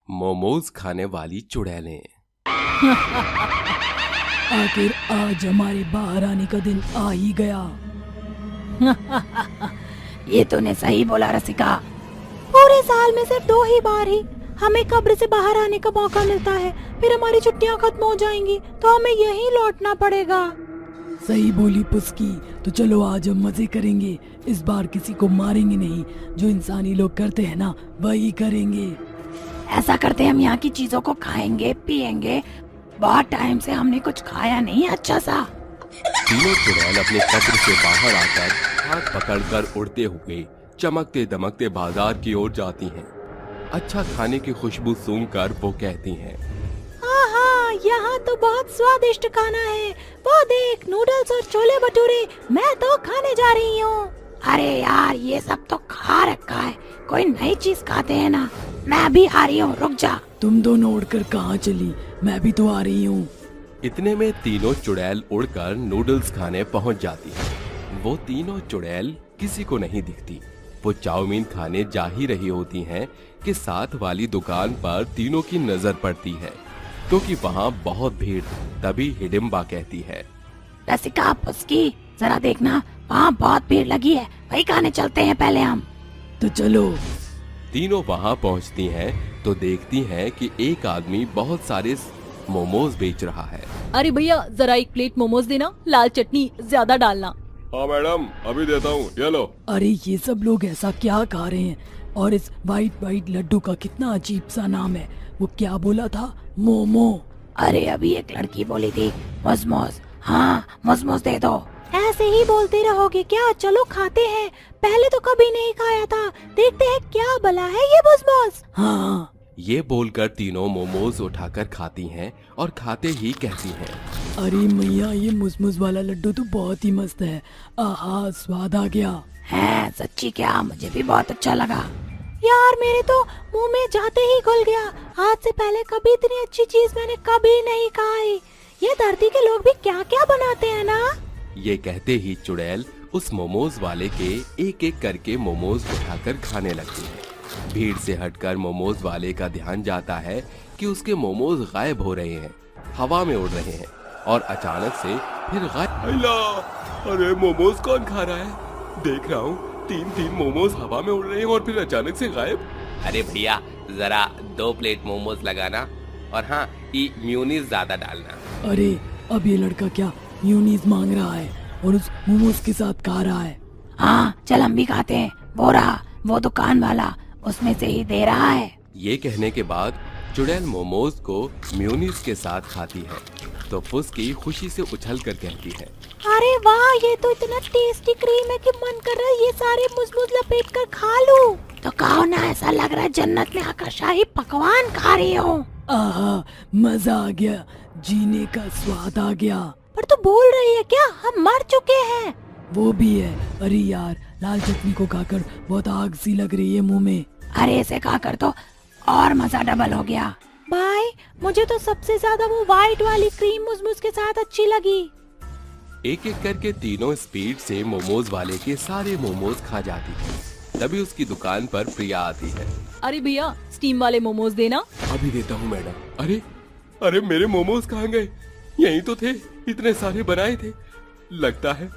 मोमोज खाने वाली चुड़ैलें। आखिर आज हमारे बाहर आने का दिन आ ही गया। ये तूने सही बोला रसिका। पूरे साल में सिर्फ 2 ही बार ही हमें कब्र से बाहर आने का मौका मिलता है, फिर हमारी छुट्टियां खत्म हो जाएंगी तो हमें यहीं लौटना पड़ेगा। सही बोली पुस्की। तो चलो आज हम मजे करेंगे। इस बार किसी को मारेंगे नहीं, जो इंसानी लोग करते हैं ना वही करेंगे। ऐसा करते हम यहाँ की चीजों को खाएंगे पिएंगे। बहुत टाइम से हमने कुछ खाया नहीं अच्छा सा। तीनों चुड़ैल अपने कब्र से बाहर आकर हाथ पकड़कर उड़ते हुए चमकते दमकते बाजार की ओर जाती हैं। अच्छा खाने की खुशबू सूंघकर वो कहती हैं, हाँ, यहाँ तो बहुत स्वादिष्ट खाना है। वो देख, नूडल्स और छोले भटूरे मैं तो खाने जा रही हूँ। अरे यार, ये सब तो खा रखा है, कोई नई चीज खाते हैं ना। मैं भी आ रही हूँ, रुक जा। तुम दोनों उड़कर कहाँ चली? मैं भी तो आ रही हूँ। इतने में तीनों चुड़ैल उड़कर नूडल्स खाने पहुंच जाती हैं। वो तीनों चुड़ैल किसी को नहीं दिखती। वो चाउमीन खाने जा ही रही होती हैं कि साथ वाली दुकान पर तीनों की नजर पड़ती है, क्योंकि वहाँ बहुत भीड़। तभी हिडिम्बा कहती है, रसिका पुस्की, जरा देखना, वहाँ बहुत भीड़ लगी है, वही खाने चलते हैं पहले हम। तो चलो। तीनों वहाँ पहुँचती हैं तो देखती हैं कि एक आदमी बहुत सारे मोमोज बेच रहा है। अरे भैया, जरा 1 प्लेट मोमोज देना, लाल चटनी ज्यादा डालना। हाँ मैडम, अभी देता हूँ, ये लो। अरे ये सब लोग ऐसा क्या खा रहे हैं? और इस वाइट लड्डू का कितना अजीब सा नाम है। वो क्या बोला था? मोमो। अरे अभी एक लड़की बोली थी मोमोज। हाँ, मोमोज दे दो। ऐसे ही बोलते रहोगे क्या? चलो खाते हैं, पहले तो कभी नहीं खाया था, देखते हैं क्या भला है ये मोमोज। हाँ। ये बोलकर तीनों मोमोज उठाकर खाती हैं और खाते ही कहती हैं, अरे मैया, ये मुजमुज वाला लड्डू तो बहुत ही मस्त है। आहा, स्वाद आ गया है। सच्ची क्या? मुझे भी बहुत अच्छा लगा यार, मेरे तो मुंह में जाते ही घुल गया। आज से पहले कभी इतनी अच्छी चीज मैंने कभी नहीं खाई। ये धरती के लोग भी क्या क्या बनाते हैं ना। ये कहते ही चुड़ैल उस मोमोज वाले के एक एक करके मोमोज उठाकर खाने लगती है। भीड़ से हटकर मोमोज वाले का ध्यान जाता है कि उसके मोमोज गायब हो रहे हैं, हवा में उड़ रहे हैं और अचानक से फिर गायब। अरे मोमोज कौन खा रहा है? देख रहा हूँ 3 मोमोज हवा में उड़ रहे हैं और फिर अचानक से गायब। अरे भैया, जरा 2 प्लेट मोमोज लगाना, और हाँ, ये म्यूनीस ज्यादा डालना। अरे अब ये लड़का क्या म्यूनीस मांग रहा है और उस मोमोज के साथ खा रहा है? हाँ चल, हम भी खाते हैं। वो रहा वो दुकान वाला, उसमें से ही दे रहा है। ये कहने के बाद चुड़ैल मोमोज को म्यूनीस के साथ खाती है तो फुस्की खुशी से उछलकर कहती है, अरे वाह, ये तो इतना टेस्टी क्रीम है कि मन कर रहा है ये सारे मुजमुज लपेट कर खा लूं। तो कहो ना, ऐसा लग रहा है जन्नत में आकर शाही पकवान खा रही हूँ। आहा, मजा आ गया, जीने का स्वाद आ गया। पर तू बोल रही है क्या हम मर चुके हैं? वो भी है। अरे यार, लाल चटनी को खाकर बहुत आग सी लग रही है मुंह में। अरे इसे खाकर तो और मजा डबल हो गया। भाई, मुझे तो सबसे ज्यादा वो व्हाइट वाली क्रीम मुजमुज के साथ अच्छी लगी। एक एक करके तीनों स्पीड से मोमोज वाले के सारे मोमोज खा जाती है। तभी उसकी दुकान पर प्रिया आती है। अरे भैया, स्टीम वाले मोमोज देना। अभी देता हूँ मैडम। अरे मेरे मोमोज कहाँ गए? यहीं तो थे, इतने सारे बनाए थे। लगता है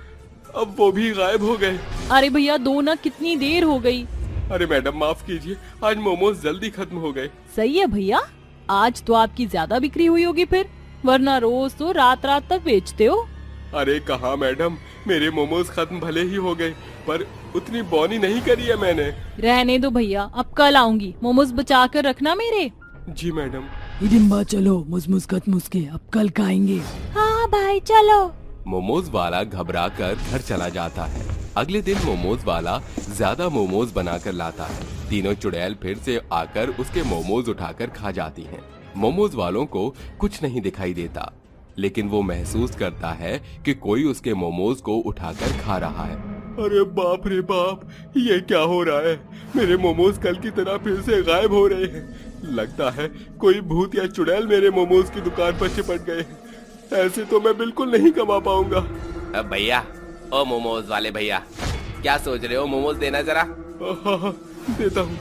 अब वो भी गायब हो गए। अरे भैया, दो ना, कितनी देर हो गई। अरे मैडम माफ कीजिए, आज मोमोज जल्दी खत्म हो गए। सही है भैया, आज तो आपकी ज्यादा बिक्री हुई होगी फिर, वरना रोज तो रात तक बेचते हो। अरे कहाँ मैडम, मेरे मोमोज खत्म भले ही हो गए, पर उतनी बौनी नहीं करी है मैंने। रहने दो भैया, अब कल आऊंगी, मोमोज बचा कर रखना मेरे। जी मैडम। हिडिम्बा चलो, मुजमुज खत्म उसके, अब कल खाएंगे। हाँ भाई चलो। मोमोज वाला घबरा कर घर चला जाता है। अगले दिन मोमोज वाला ज्यादा मोमोज बनाकर लाता है। तीनों चुड़ैल फिर से आकर उसके मोमोज उठाकर खा जाती हैं। मोमोज वालों को कुछ नहीं दिखाई देता, लेकिन वो महसूस करता है कि कोई उसके मोमोज को उठाकर खा रहा है। अरे बाप रे बाप, ये क्या हो रहा है? मेरे मोमोज कल की तरह फिर से गायब हो रहे हैं। लगता है कोई भूत या चुड़ैल मेरे मोमोज की दुकान पर चिपट गए। ऐसे तो मैं बिल्कुल नहीं कमा पाऊंगा। अब भैया, ओ मोमोज वाले भैया, क्या सोच रहे हो? मोमोज देना जरा। हाँ, देता हूँ।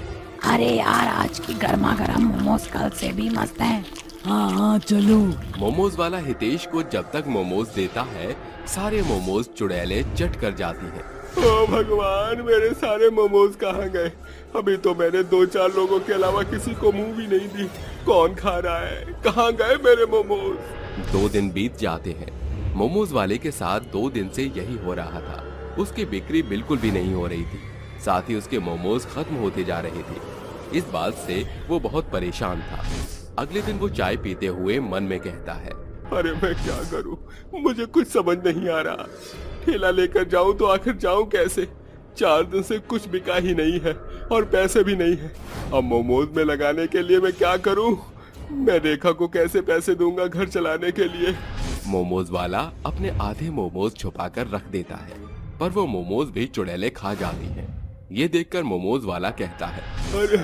अरे यार, आज की गर्मा गर्म मोमोज कल से भी मस्त हैं। हाँ हाँ चलो। मोमोज वाला हितेश को जब तक मोमोज देता है सारे मोमोज चुड़ैलें चट कर जाती हैं। ओ भगवान, मेरे सारे मोमोज कहाँ गए? अभी तो मैंने 2-4 लोगों के अलावा किसी को मुंह भी नहीं दी। कौन खा रहा है? कहाँ गए मेरे मोमोज? 2 दिन बीत जाते हैं। मोमोज वाले के साथ 2 दिन से यही हो रहा था। उसकी बिक्री बिल्कुल भी नहीं हो रही थी, साथ ही उसके मोमोज खत्म होते जा रहे थे। इस बात से वो बहुत परेशान था। अगले दिन वो चाय पीते हुए मन में कहता है, अरे मैं क्या करूं? मुझे कुछ समझ नहीं आ रहा। ठेला लेकर जाऊं तो आखिर जाऊं कैसे? 4 दिन से कुछ बिका ही नहीं है और पैसे भी नहीं है। अब मोमोज में लगाने के लिए मैं क्या करूं? मैं रेखा को कैसे पैसे दूंगा घर चलाने के लिए? मोमोज वाला अपने आधे मोमोज छुपाकर रख देता है, पर वो मोमोज भी चुड़ैलें खा जाती हैं। ये देखकर मोमोज वाला कहता है, अरे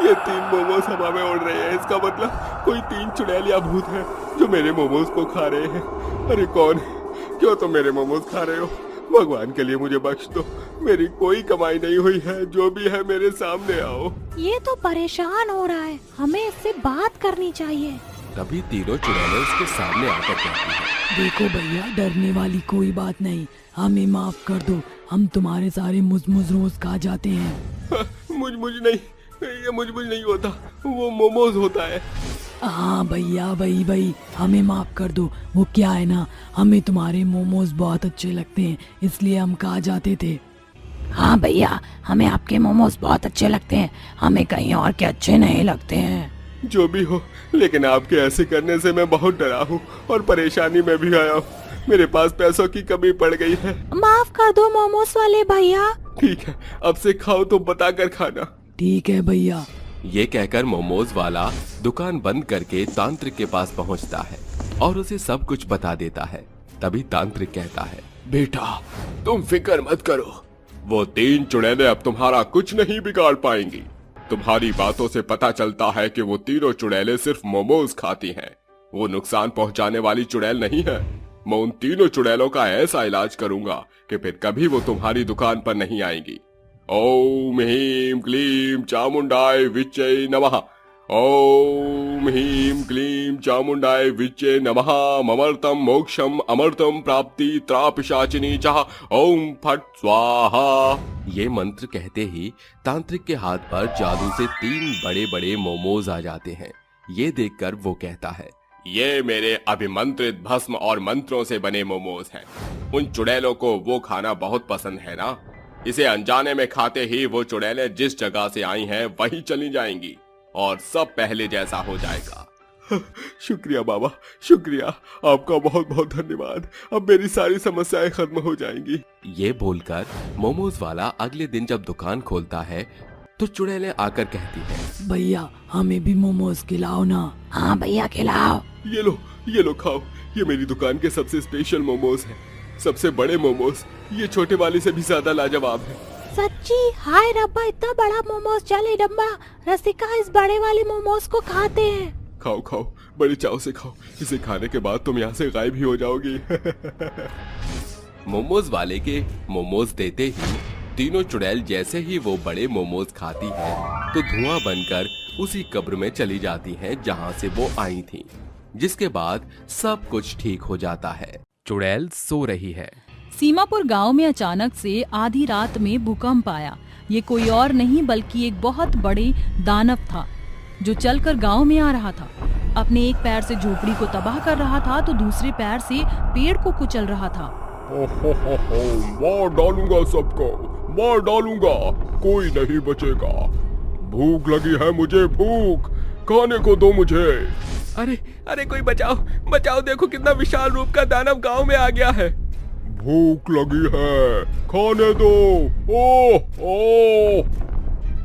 ये 3 मोमोज हवा में उड़ रहे हैं। इसका मतलब कोई 3 चुड़ैल या भूत है जो मेरे मोमोज को खा रहे हैं। अरे कौन है? क्यों तुम मेरे मोमोज खा रहे हो? भगवान के लिए मुझे बख्श दो। मेरी कोई कमाई नहीं हुई है। जो भी है मेरे सामने आओ। ये तो परेशान हो रहा है, हमें इससे बात करनी चाहिए। तभी तीनों चुड़ैलें उसके सामने आकर कहती हैं, देखो भैया, डरने वाली कोई बात नहीं, हमें माफ कर दो। हम तुम्हारे सारे मुझ रोज खा जाते हैं। मुझ नहीं, ये मुझ नहीं होता, वो मोमोज होता है। हाँ भैया, भाई हमें माफ कर दो। वो क्या है ना, हमें तुम्हारे मोमोज बहुत अच्छे लगते हैं, इसलिए हम खा जाते थे। हाँ भैया, हमें आपके मोमोज बहुत अच्छे लगते हैं, हमें कहीं और के अच्छे नहीं लगते हैं। जो भी हो, लेकिन आपके ऐसे करने से मैं बहुत डरा हूँ और परेशानी में भी आया हूँ। मेरे पास पैसों की कमी पड़ गई है। माफ कर दो मोमोज वाले भैया। ठीक है, अब से खाओ तो बताकर खाना। ठीक है भैया। ये कहकर मोमोज वाला दुकान बंद करके तांत्रिक के पास पहुंचता है और उसे सब कुछ बता देता है। तभी तांत्रिक कहता है, बेटा तुम फिक्र मत करो, वो 3 चुड़ैलें अब तुम्हारा कुछ नहीं बिगाड़ पाएंगी। तुम्हारी बातों से पता चलता है कि वो तीनों चुड़ैलें सिर्फ मोमोज खाती हैं। वो नुकसान पहुंचाने वाली चुड़ैल नहीं है। मैं उन तीनों चुड़ैलों का ऐसा इलाज करूंगा कि फिर कभी वो तुम्हारी दुकान पर नहीं आएंगी। ओम ह्रीं क्लीं चामुंडाय विच्चे नमः। ओम ह्रीं क्लीं चामुंडाय विच्चे नमः। ममर्तम मोक्षम अमर्तम प्राप्ति त्रापिशाचिनी चाह। ओम फट स्वाहा। ये मंत्र कहते ही तांत्रिक के हाथ पर जादू से 3 बड़े बड़े मोमोज आ जाते हैं। ये देखकर वो कहता है, ये मेरे अभिमंत्रित भस्म और मंत्रों से बने मोमोज हैं। उन चुड़ैलों को वो खाना बहुत पसंद है ना। इसे अनजाने में खाते ही वो चुड़ैलें जिस जगह से आई हैं वहीं चली जाएंगी और सब पहले जैसा हो जाएगा। शुक्रिया बाबा, शुक्रिया। आपका बहुत बहुत धन्यवाद। अब मेरी सारी समस्याएं खत्म हो जाएंगी। ये बोलकर मोमोज वाला अगले दिन जब दुकान खोलता है तो चुड़ैलें आकर कहती हैं, भैया हमें भी मोमोज खिलाओ ना। हाँ भैया खिलाओ। ये लो खाओ। ये मेरी दुकान के सबसे स्पेशल मोमोज हैं। सबसे बड़े मोमोज, ये छोटे वाले से भी ज्यादा लाजवाब है। सच्ची? हाय रब्बा, इतना बड़ा मोमोज। चले डम्बा, रसिका इस बड़े वाले मोमोज को खाते हैं। खाओ खाओ, बड़े चाव से खाओ। इसे खाने के बाद तुम यहाँ से गायब ही हो जाओगी। मोमोज वाले के मोमोज देते ही तीनों चुड़ैल जैसे ही वो बड़े मोमोज खाती हैं तो धुआं बनकर उसी कब्र में चली जाती हैं जहां से वो आई थी। जिसके बाद सब कुछ ठीक हो जाता है। चुड़ैल सो रही है। सीमापुर गांव में अचानक से आधी रात में भूकंप आया। ये कोई और नहीं बल्कि एक बहुत बड़े दानव था जो चलकर गांव में आ रहा था। अपने एक पैर से झोपड़ी को तबाह कर रहा था तो दूसरे पैर से पेड़ को कुचल रहा था। मार डालूंगा सबको, मार डालूंगा, कोई नहीं बचेगा। भूख लगी है मुझे, भूख, खाने को दो मुझे। अरे कोई बचाओ, बचाओ, देखो कितना विशाल रूप का दानव गांव में आ गया है। भूख लगी है, खाने दो। ओ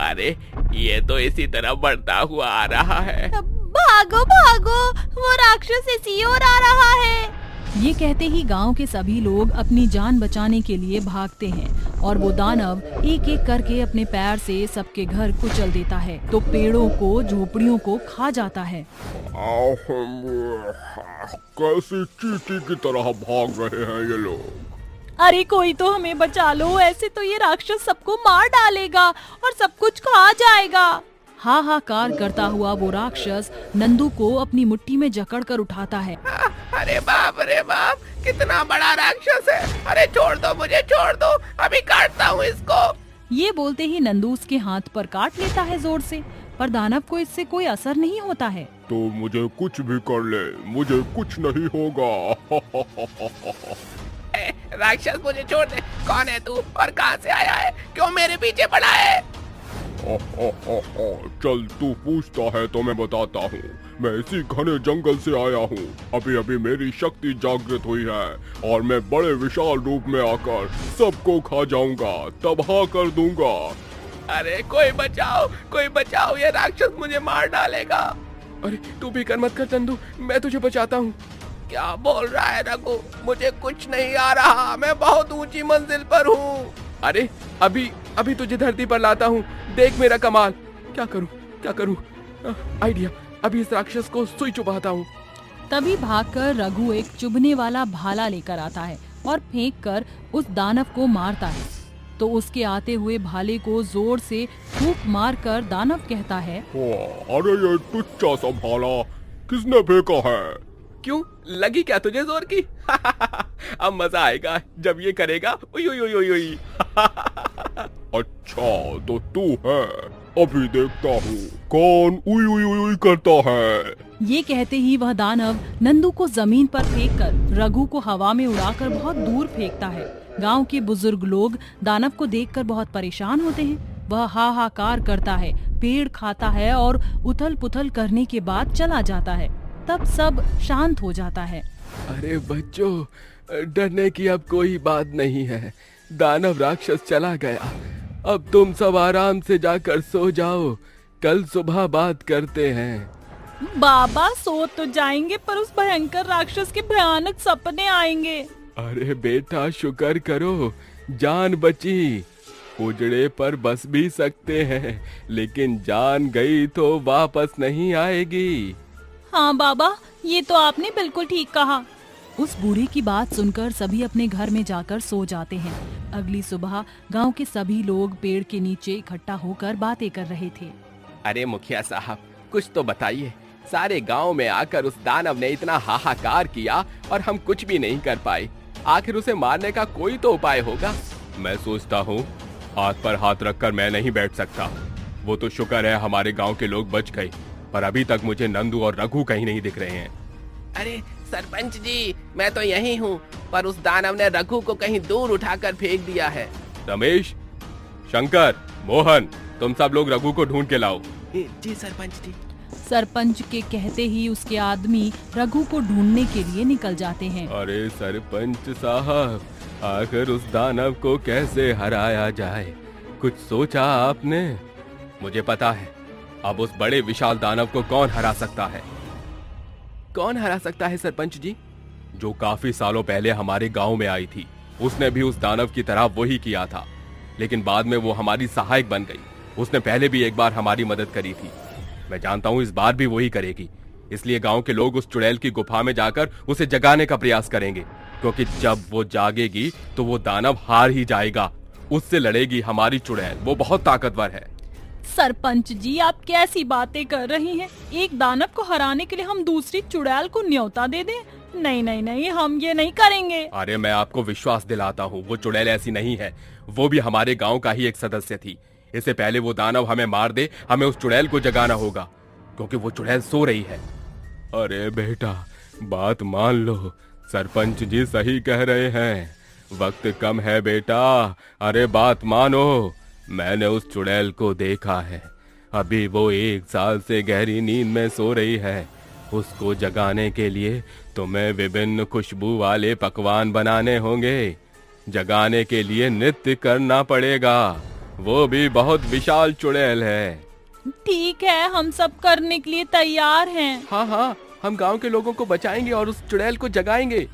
अरे ये तो इसी तरह बढ़ता हुआ आ रहा है। भागो भागो, वो राक्षस इसी ओर आ रहा है। ये कहते ही गांव के सभी लोग अपनी जान बचाने के लिए भागते हैं और वो दानव एक एक करके अपने पैर से सबके घर कुचल देता है तो पेड़ों को, झोपड़ियों को खा जाता है। कैसी चींटी की तरह भाग रहे हैं ये लोग। अरे कोई तो हमें बचा लो, ऐसे तो ये राक्षस सबको मार डालेगा और सब कुछ खा जाएगा। हाहाकार करता हुआ वो राक्षस नंदू को अपनी मुट्ठी में जकड़कर उठाता है। अरे बाप, कितना बड़ा राक्षस है। अरे छोड़ दो मुझे, छोड़ दो, अभी काटता हूँ इसको। ये बोलते ही नंदू उसके हाथ पर काट लेता है जोर से, पर दानव को इससे कोई असर नहीं होता है। तो मुझे कुछ भी कर ले, मुझे कुछ नहीं होगा। राक्षस मुझे छोड़ दे। कौन है तू और कहाँ से आया है? क्यों मेरे पीछे पड़ा है? चल तू पूछता है तो मैं बताता हूँ। मैं इसी घने जंगल से आया हूँ। अभी अभी मेरी शक्ति जागृत हुई है और मैं बड़े विशाल रूप में आकर सबको खा जाऊंगा, तबाह कर दूंगा। अरे कोई बचाओ, ये राक्षस मुझे मार डालेगा। अरे तू भी कर मत कर चंदू, मैं तुझे बचाता हूँ। क्या बोल रहा है रघु? मुझे कुछ नहीं आ रहा, मैं बहुत ऊंची मंजिल पर हूँ। अरे अभी तुझे धरती पर लाता हूँ, देख मेरा कमाल। क्या करूँ? आइडिया, अभी इस राक्षस को सुई चुभाता हूँ। तभी भागकर रघु एक चुभने वाला भाला लेकर आता है और फेंक कर उस दानव को मारता है। तो उसके आते हुए भाले को जोर से फूंक मारकर दानव कहता है, अरे ये टुच्चा सा भाला किसने फेंका है? क्यों, लगी क्या तुझे जोर की? अब मजा आएगा जब ये करेगा। उई उई उई उई। अच्छा तो तू है, अभी देखता हूँ कौन उई उई उई करता है। ये कहते ही वह दानव नंदू को जमीन पर फेंककर रघु को हवा में उड़ाकर बहुत दूर फेंकता है। गांव के बुजुर्ग लोग दानव को देखकर बहुत परेशान होते हैं। वह हाहाकार करता है, पेड़ खाता है और उथल पुथल करने के बाद चला जाता है। तब सब शांत हो जाता है। अरे बच्चों, डरने की अब कोई बात नहीं है। दानव राक्षस चला गया। अब तुम सब आराम से जाकर सो जाओ, कल सुबह बात करते हैं। बाबा सो तो जाएंगे, पर उस भयंकर राक्षस के भयानक सपने आएंगे। अरे बेटा शुक्र करो, जान बची। उजड़े पर बस भी सकते हैं, लेकिन जान गई तो वापस नहीं आएगी। हाँ बाबा, ये तो आपने बिल्कुल ठीक कहा। उस बूढ़े की बात सुनकर सभी अपने घर में जाकर सो जाते हैं। अगली सुबह गांव के सभी लोग पेड़ के नीचे इकट्ठा होकर बातें कर रहे थे। अरे मुखिया साहब, कुछ तो बताइए। सारे गांव में आकर उस दानव ने इतना हाहाकार किया और हम कुछ भी नहीं कर पाए। आखिर उसे मारने का कोई तो उपाय होगा। मैं सोचता हूँ हाथ पर हाथ रखकर मैं नहीं बैठ सकता। वो तो शुक्र है हमारे गांव के लोग बच गए, पर अभी तक मुझे नंदू और रघु कहीं नहीं दिख रहे हैं। अरे सरपंच जी, मैं तो यही हूँ, पर उस दानव ने रघु को कहीं दूर उठाकर फेंक दिया है। रमेश, शंकर, मोहन, तुम सब लोग रघु को ढूंढ के लाओ। जी सरपंच जी। सरपंच के कहते ही उसके आदमी रघु को ढूंढने के लिए निकल जाते हैं। अरे सरपंच साहब, आखिर उस दानव को कैसे हराया जाए, कुछ सोचा आपने? मुझे पता है, अब उस बड़े विशाल दानव को कौन हरा सकता है। कौन हरा सकता है सरपंच जी? जो काफी सालों पहले हमारे गांव में आई थी। उसने भी उस दानव की तरह वही किया था, लेकिन बाद में वो हमारी सहायक बन गई। उसने पहले भी एक बार हमारी मदद करी थी। मैं जानता हूँ इस बार भी वही करेगी, इसलिए गांव के लोग उस चुड़ैल की गुफा में जाकर उसे जगाने का प्रयास करेंगे, क्योंकि जब वो जागेगी तो वो दानव हार ही जाएगा। उससे लड़ेगी हमारी चुड़ैल, वो बहुत ताकतवर है। सरपंच जी, आप कैसी बातें कर रही हैं? एक दानव को हराने के लिए हम दूसरी चुड़ैल को न्योता दे दें? नहीं नहीं नहीं, हम ये नहीं करेंगे। अरे मैं आपको विश्वास दिलाता हूँ, वो चुड़ैल ऐसी नहीं है। वो भी हमारे गांव का ही एक सदस्य थी। इससे पहले वो दानव हमें मार दे, हमें उस चुड़ैल को जगाना होगा, क्योंकि वो चुड़ैल सो रही है। अरे बेटा, बात मान लो, सरपंच जी सही कह रहे हैं। वक्त कम है बेटा, अरे बात मानो। मैंने उस चुड़ैल को देखा है। अभी वो 1 साल से गहरी नींद में सो रही है। उसको जगाने के लिए तुम्हें विभिन्न खुशबू वाले पकवान बनाने होंगे। जगाने के लिए नृत्य करना पड़ेगा। वो भी बहुत विशाल चुड़ैल है। ठीक है, हम सब करने के लिए तैयार हैं। हाँ हाँ, हम गांव के लोगों को बचाएंगे और उस चुड़ैल को जगाएंगे।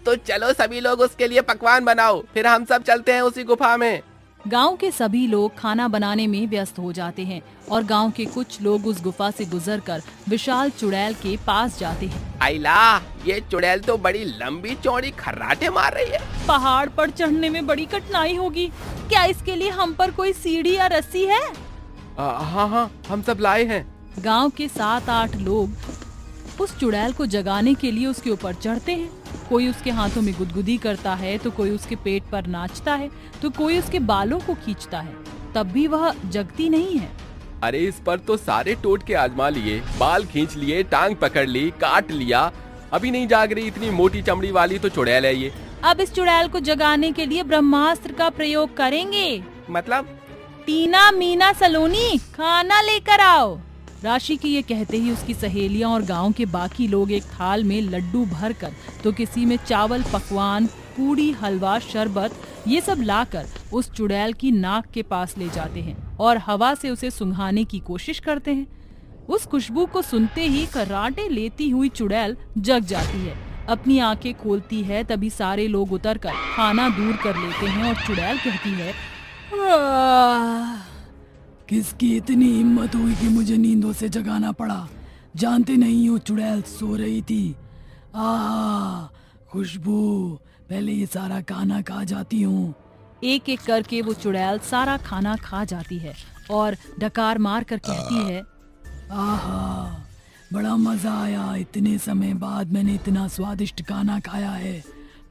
तो चलो सभी लोग उसके लिए पकवान बनाओ, फिर हम सब चलते हैं उसी गुफा में। गांव के सभी लोग खाना बनाने में व्यस्त हो जाते हैं और गांव के कुछ लोग उस गुफा से गुजरकर विशाल चुड़ैल के पास जाते हैं। आइला, ये चुड़ैल तो बड़ी लंबी चौड़ी खर्राटे मार रही है। पहाड़ पर चढ़ने में बड़ी कठिनाई होगी। क्या इसके लिए हम पर कोई सीढ़ी या रस्सी है? हाँ हाँ, हम सब लाए हैं। गांव के 7-8 लोग उस चुड़ैल को जगाने के लिए उसके ऊपर चढ़ते हैं। कोई उसके हाथों में गुदगुदी करता है, तो कोई उसके पेट पर नाचता है, तो कोई उसके बालों को खींचता है, तब भी वह जगती नहीं है। अरे इस पर तो सारे टोटके आजमा लिए, बाल खींच लिए, टांग पकड़ ली, काट लिया, अभी नहीं जाग रही। इतनी मोटी चमड़ी वाली तो चुड़ैल है ये। अब इस चुड़ैल को जगाने के लिए ब्रह्मास्त्र का प्रयोग करेंगे। मतलब? टीना, मीना, सलोनी, खाना लेकर आओ। राशि के ये कहते ही उसकी सहेलियां और गांव के बाकी लोग एक थाल में लड्डू भरकर, तो किसी में चावल, पकवान, पूड़ी, हलवा, शरबत, ये सब लाकर उस चुड़ैल की नाक के पास ले जाते हैं और हवा से उसे सुंघाने की कोशिश करते हैं। उस खुशबू को सुनते ही कराटे लेती हुई चुड़ैल जग जाती है। अपनी आंखें खोलती है, तभी सारे लोग उतरकर खाना दूर कर लेते हैं और चुड़ैल कहती है, किसकी इतनी हिम्मत हुई कि मुझे नींदों से जगाना पड़ा। जानते नहीं हो चुड़ैल सो रही थी। खुशबू, पहले ये सारा खाना खा जाती हूँ। एक एक करके वो चुड़ैल सारा खाना खा जाती है और डकार मार कर कहती है, बड़ा मजा आया। इतने समय बाद मैंने इतना स्वादिष्ट खाना खाया है,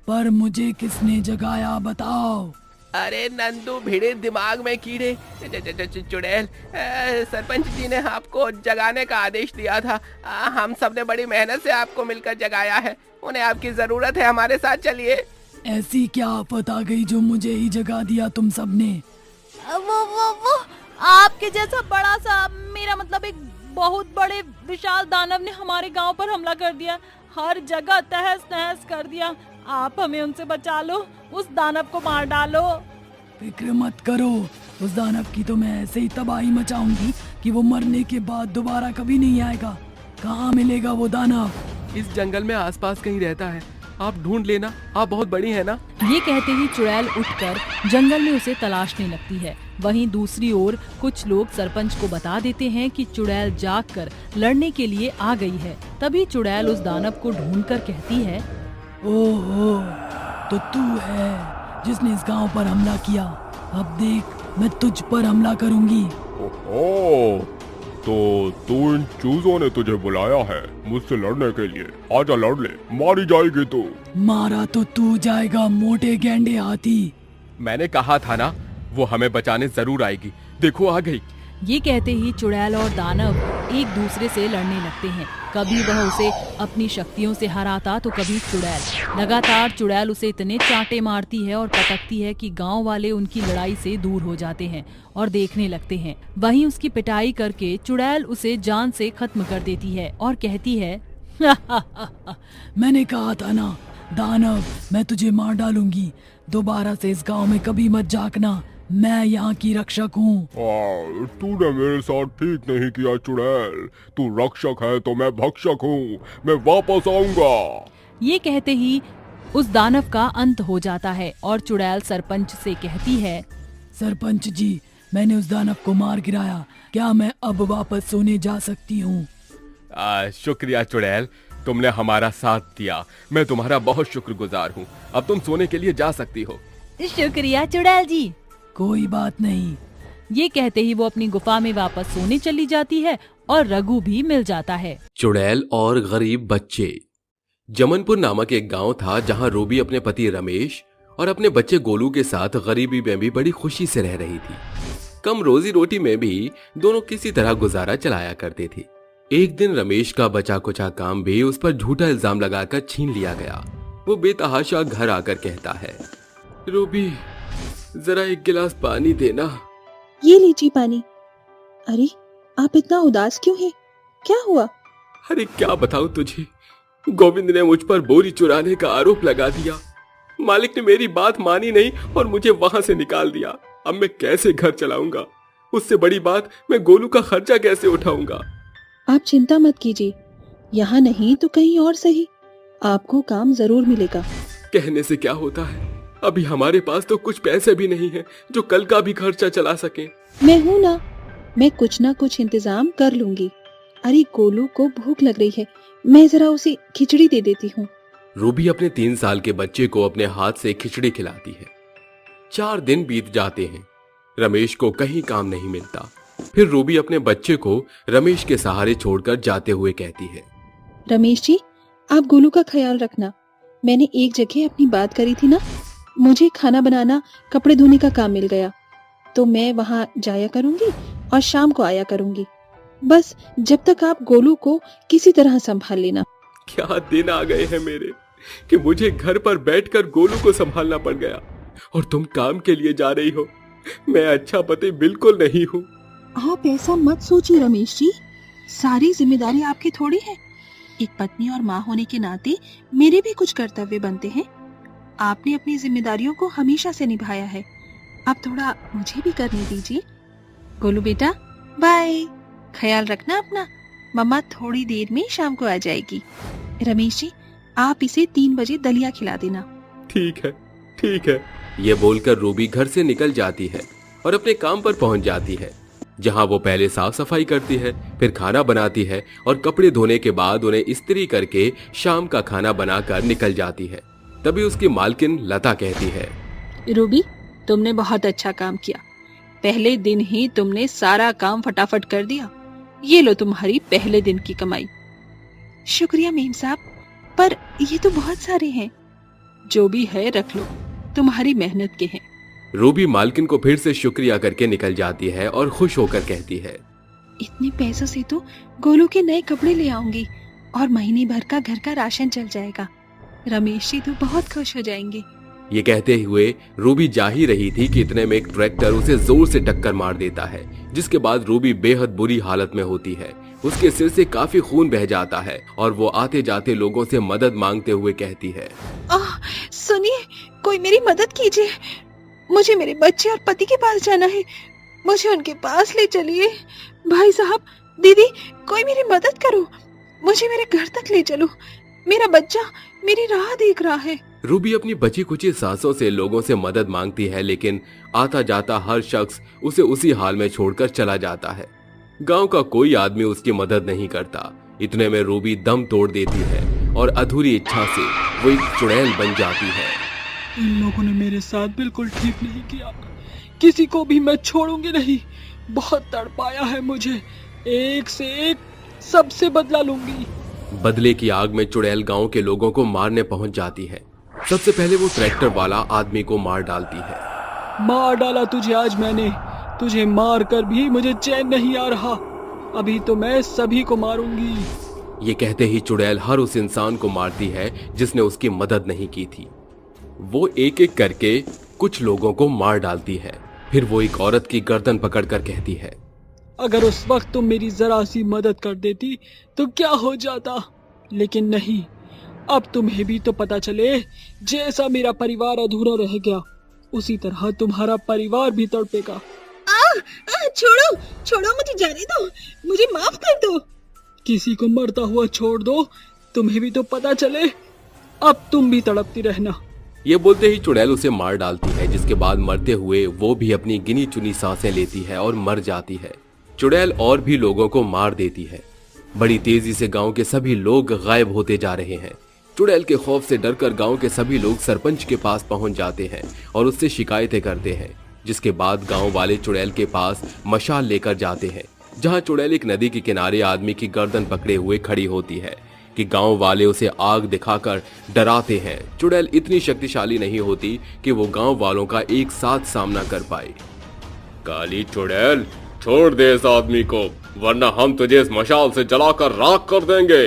पर मुझे किसने जगाया बताओ। अरे नंदू, भिड़े दिमाग में कीड़े। चुड़ैल, सरपंच जी ने आपको जगाने का आदेश दिया था। हम सब ने बड़ी मेहनत से आपको मिलकर जगाया है। उन्हें आपकी जरूरत है, हमारे साथ चलिए। ऐसी क्या आफत आ गई जो मुझे ही जगा दिया तुम सब ने? वो आपके जैसा बड़ा सा, मेरा मतलब एक बहुत बड़े विशाल दानव ने हमारे गांव पर हमला कर दिया, हर जगह तहस नहस कर दिया। आप हमें उनसे बचा लो, उस दानव को मार डालो। फिक्र मत करो, उस दानव की तो मैं ऐसे ही तबाही मचाऊंगी कि वो मरने के बाद दोबारा कभी नहीं आएगा। कहाँ मिलेगा वो दानव? इस जंगल में आसपास कहीं रहता है, आप ढूंढ लेना। आप बहुत बड़ी है ना। ये कहते ही चुड़ैल उठकर जंगल में उसे तलाशने लगती है। वहीं दूसरी ओर कुछ लोग सरपंच को बता देते हैं कि चुड़ैल जागकर लड़ने के लिए आ गई है। तभी चुड़ैल उस दानव को ढूंढकर कहती है, ओहो, तो तू है जिसने इस गांव पर हमला किया। अब देख, मैं तुझ पर हमला करूंगी। ओहो, तो तू इन चूजों ने तुझे बुलाया है मुझसे लड़ने के लिए। आजा लड़ ले, मारी जाएगी तू। मारा तो तू जाएगा, मोटे गेंडे हाथी। मैंने कहा था ना, वो हमें बचाने जरूर आएगी। देखो आ गई। ये कहते ही चुड़ैल और दानव एक दूसरे से लड़ने लगते हैं। कभी वह उसे अपनी शक्तियों से हराता, तो कभी चुड़ैल। लगातार चुड़ैल उसे इतने चांटे मारती है और पटकती है कि गांव वाले उनकी लड़ाई से दूर हो जाते हैं और देखने लगते हैं। वहीं उसकी पिटाई करके चुड़ैल उसे जान से खत्म कर देती है और कहती है, मैंने कहा था ना दानव, मैं तुझे मार डालूंगी। दोबारा से इस गांव में कभी मत झांकना, मैं यहाँ की रक्षक हूँ। तूने मेरे साथ ठीक नहीं किया चुड़ैल। तू रक्षक है तो मैं भक्षक हूँ। मैं वापस आऊंगा। ये कहते ही उस दानव का अंत हो जाता है और चुड़ैल सरपंच से कहती है, सरपंच जी, मैंने उस दानव को मार गिराया। क्या मैं अब वापस सोने जा सकती हूँ? शुक्रिया चुड़ैल, तुमने हमारा साथ दिया। मैं तुम्हारा बहुत शुक्रगुजार हूँ। अब तुम सोने के लिए जा सकती हो। शुक्रिया चुड़ैल जी। कोई बात नहीं। ये कहते ही वो अपनी गुफा में वापस सोने चली जाती है और रघु भी मिल जाता है। चुड़ैल और गरीब बच्चे। जमनपुर नामक एक गांव था जहां रूबी अपने पति रमेश और अपने बच्चे गोलू के साथ गरीबी में भी बड़ी खुशी से रह रही थी। कम रोजी रोटी में भी दोनों किसी तरह गुजारा चलाया करते थे। एक दिन रमेश का बचा कुचा काम भी उस पर झूठा इल्जाम लगाकर छीन लिया गया। वो बेतहाशा घर आकर कहता है, रूबी, जरा एक गिलास पानी देना। ये लीजिए पानी। अरे, आप इतना उदास क्यों हैं? क्या हुआ? अरे क्या बताऊं तुझे, गोविंद ने मुझ पर बोरी चुराने का आरोप लगा दिया। मालिक ने मेरी बात मानी नहीं और मुझे वहां से निकाल दिया। अब मैं कैसे घर चलाऊंगा? उससे बड़ी बात, मैं गोलू का खर्चा कैसे उठाऊंगा? आप चिंता मत कीजिए, यहाँ नहीं तो कहीं और सही, आपको काम जरूर मिलेगा। कहने से क्या होता है, अभी हमारे पास तो कुछ पैसे भी नहीं है जो कल का भी खर्चा चला सके। मैं हूँ ना, मैं कुछ ना कुछ इंतजाम कर लूंगी। अरे गोलू को भूख लग रही है, मैं जरा उसे खिचड़ी दे देती हूँ। रूबी अपने 3 साल के बच्चे को अपने हाथ से खिचड़ी खिलाती है। 4 दिन बीत जाते हैं। रमेश को कहीं काम नहीं मिलता। फिर रूबी अपने बच्चे को रमेश के सहारे छोड़कर जाते हुए कहती है, रमेश जी, आप गोलू का ख्याल रखना। मैंने एक जगह अपनी बात करी थी ना, मुझे खाना बनाना, कपड़े धोने का काम मिल गया, तो मैं वहां जाया करूंगी और शाम को आया करूंगी। बस जब तक आप गोलू को किसी तरह संभाल लेना। क्या दिन आ गए हैं मेरे कि मुझे घर पर बैठकर गोलू को संभालना पड़ गया और तुम काम के लिए जा रही हो। मैं अच्छा पति बिल्कुल नहीं हूँ। आप ऐसा मत सोचिए रमेश जी, सारी जिम्मेदारी आपकी थोड़ी है। एक पत्नी और माँ होने के नाते मेरे भी कुछ कर्तव्य बनते हैं। आपने अपनी जिम्मेदारियों को हमेशा से निभाया है, अब थोड़ा मुझे भी करने दीजिए। गोलू बेटा, बाय, ख्याल रखना अपना। मम्मा थोड़ी देर में शाम को आ जाएगी। रमेश जी, आप इसे 3 बजे दलिया खिला देना। ठीक है, ठीक है। ये बोलकर रूबी घर से निकल जाती है और अपने काम पर पहुंच जाती है, जहां वो पहले साफ सफाई करती है, फिर खाना बनाती है और कपड़े धोने के बाद उन्हें इस्त्री करके शाम का खाना बनाकर निकल जाती है। तभी उसकी मालकिन लता कहती है, रूबी, तुमने बहुत अच्छा काम किया। पहले दिन ही तुमने सारा काम फटाफट कर दिया। ये लो तुम्हारी पहले दिन की कमाई। शुक्रिया मेम साहब, पर ये तो बहुत सारे हैं। जो भी है रख लो, तुम्हारी मेहनत के हैं। रूबी मालकिन को फिर से शुक्रिया करके निकल जाती है और खुश होकर कहती है, इतने पैसों से तो गोलू के नए कपड़े ले आऊंगी और महीने भर का घर का राशन चल जाएगा। रमेश जी तो बहुत खुश हो जाएंगे। ये कहते हुए रूबी जा ही रही थी कि इतने में एक ट्रैक्टर उसे जोर से टक्कर मार देता है, जिसके बाद रूबी बेहद बुरी हालत में होती है। उसके सिर से काफी खून बह जाता है और वो आते जाते लोगों से मदद मांगते हुए कहती है, सुनिए, कोई मेरी मदद कीजिए। मुझे मेरे बच्चे और पति के पास जाना है, मुझे उनके पास ले चलिए। भाई साहब, दीदी, कोई मेरी मदद करो, मुझे मेरे घर तक ले चलो। मेरा बच्चा मेरी राह देख रहा है। रूबी अपनी बची कुची सांसों से लोगों से मदद मांगती है, लेकिन आता जाता हर शख्स उसे उसी हाल में छोड़कर चला जाता है। गांव का कोई आदमी उसकी मदद नहीं करता। इतने में रूबी दम तोड़ देती है और अधूरी इच्छा से वो एक चुड़ैल बन जाती है। इन लोगों ने मेरे साथ बिल्कुल ठीक नहीं किया, किसी को भी मैं छोड़ूंगी नहीं। बहुत तड़पाया है मुझे, एक से एक सबसे बदला लूंगी। बदले की आग में चुड़ैल गांव के लोगों को मारने पहुंच जाती है। सबसे पहले वो ट्रैक्टर वाला आदमी को मार डालती है। मार डाला तुझे आज मैंने, तुझे मार कर भी मुझे चैन नहीं आ रहा। अभी तो मैं सभी को मारूंगी। ये कहते ही चुड़ैल हर उस इंसान को मारती है जिसने उसकी मदद नहीं की थी। वो एक एक करके कुछ लोगों को मार डालती है। फिर वो एक औरत की गर्दन पकड़कर कहती है, अगर उस वक्त तुम मेरी जरा सी मदद कर देती तो क्या हो जाता, लेकिन नहीं। अब तुम्हें भी तो पता चले, जैसा मेरा परिवार अधूरा रह गया, उसी तरह तुम्हारा परिवार भी तड़पेगा। छोड़ो छोड़ो, मुझे जाने दो, मुझे माफ कर दो। किसी को मरता हुआ छोड़ दो, तुम्हें भी तो पता चले। अब तुम भी तड़पती रहना। ये बोलते ही चुड़ैल उसे मार डालती है, जिसके बाद मरते हुए वो भी अपनी गिनी चुनी सांसें लेती है और मर जाती है। चुड़ैल और भी लोगों को मार देती है। बड़ी तेजी से गांव के सभी लोग गायब होते जा रहे हैं। चुड़ैल के खौफ से डरकर गांव के सभी लोग सरपंच के पास पहुंच जाते हैं और उससे शिकायतें करते हैं, जिसके बाद गांव वाले चुड़ैल के पास मशाल लेकर जाते हैं, जहां चुड़ैल एक नदी के किनारे आदमी की गर्दन पकड़े हुए खड़ी होती है कि गांव वाले उसे आग दिखाकर डराते हैं। चुड़ैल इतनी शक्तिशाली नहीं होती कि वो गांव वालों का एक साथ सामना कर पाए। काली चुड़ैल, छोड़ दे इस आदमी को, वरना हम तुझे इस मशाल से जलाकर राख कर देंगे।